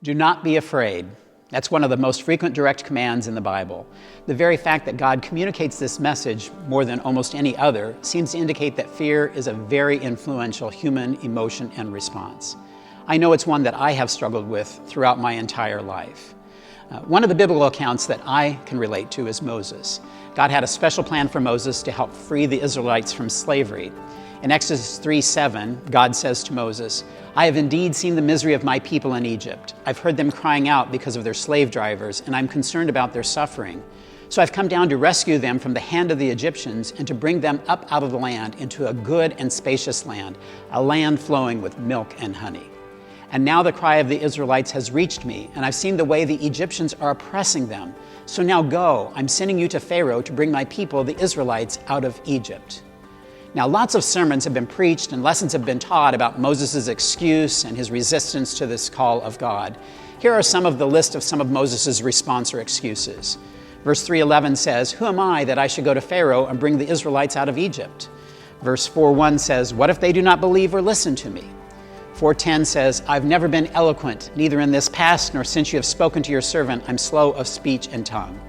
Do not be afraid. That's one of the most frequent direct commands in the Bible. The very fact that God communicates this message more than almost any other seems to indicate that fear is a very influential human emotion and response. I know it's one that I have struggled with throughout my entire life. One of the biblical accounts that I can relate to is Moses. God had a special plan for Moses to help free the Israelites from slavery. In Exodus 3:7, God says to Moses, "I have indeed seen the misery of my people in Egypt. I've heard them crying out because of their slave drivers, and I'm concerned about their suffering. So I've come down to rescue them from the hand of the Egyptians and to bring them up out of the land into a good and spacious land, a land flowing with milk and honey. And now the cry of the Israelites has reached me, and I've seen the way the Egyptians are oppressing them. So now go, I'm sending you to Pharaoh to bring my people, the Israelites, out of Egypt." Now, lots of sermons have been preached and lessons have been taught about Moses' excuse and his resistance to this call of God. Here are some of the list of some of Moses' response or excuses. Verse 3:11 says, "Who am I that I should go to Pharaoh and bring the Israelites out of Egypt?" Verse 4:1 says, "What if they do not believe or listen to me?" 4:10 says, "I've never been eloquent, neither in this past nor since you have spoken to your servant. I'm slow of speech and tongue."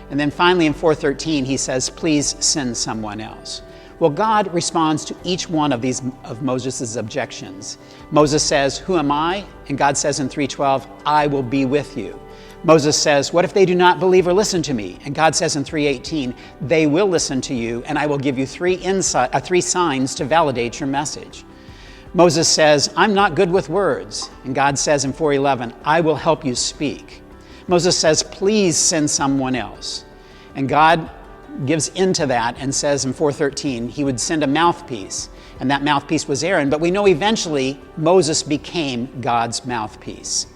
And then finally in 4:13 he says, "Please send someone else." Well, God responds to each one of these of Moses' objections. Moses says, "Who am I?" And God says in 3:12, "I will be with you." Moses says, "What if they do not believe or listen to me?" And God says in 3:18, "They will listen to you, and I will give you three signs to validate your message." Moses says, "I'm not good with words." And God says in 4:11, "I will help you speak." Moses says, "Please send someone else." And God gives into that and says in 4:13 he would send a mouthpiece, and that mouthpiece was Aaron. But we know eventually Moses became God's mouthpiece.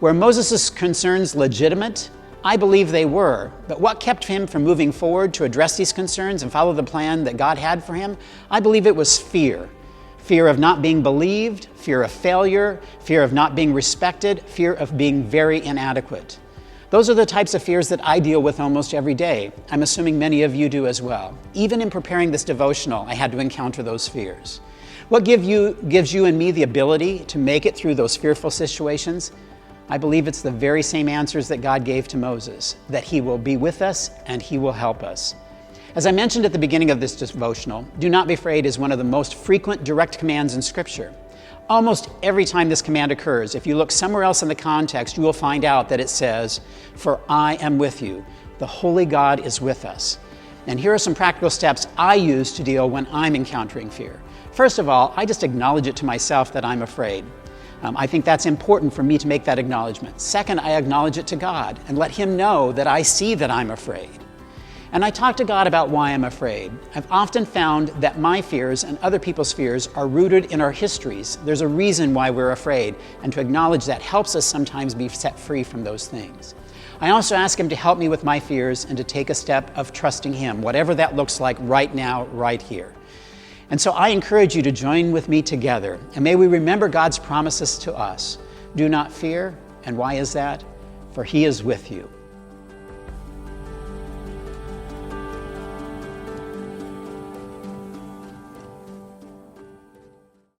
Were Moses' concerns legitimate? I believe they were. But what kept him from moving forward to address these concerns and follow the plan that God had for him? I believe it was fear. Fear of not being believed, fear of failure, fear of not being respected, fear of being very inadequate. Those are the types of fears that I deal with almost every day. I'm assuming many of you do as well. Even in preparing this devotional, I had to encounter those fears. What gives you and me the ability to make it through those fearful situations? I believe it's the very same answers that God gave to Moses, that he will be with us and he will help us. As I mentioned at the beginning of this devotional, do not be afraid is one of the most frequent direct commands in Scripture. Almost every time this command occurs, if you look somewhere else in the context, you will find out that it says, "For I am with you." The Holy God is with us. And here are some practical steps I use to deal when I'm encountering fear. First of all, I just acknowledge it to myself that I'm afraid. I think that's important for me to make that acknowledgement. Second, I acknowledge it to God and let him know that I see that I'm afraid. And I talk to God about why I'm afraid. I've often found that my fears and other people's fears are rooted in our histories. There's a reason why we're afraid, and to acknowledge that helps us sometimes be set free from those things. I also ask him to help me with my fears and to take a step of trusting him, whatever that looks like right now, right here. And so I encourage you to join with me together, and may we remember God's promises to us. Do not fear, and why is that? For he is with you.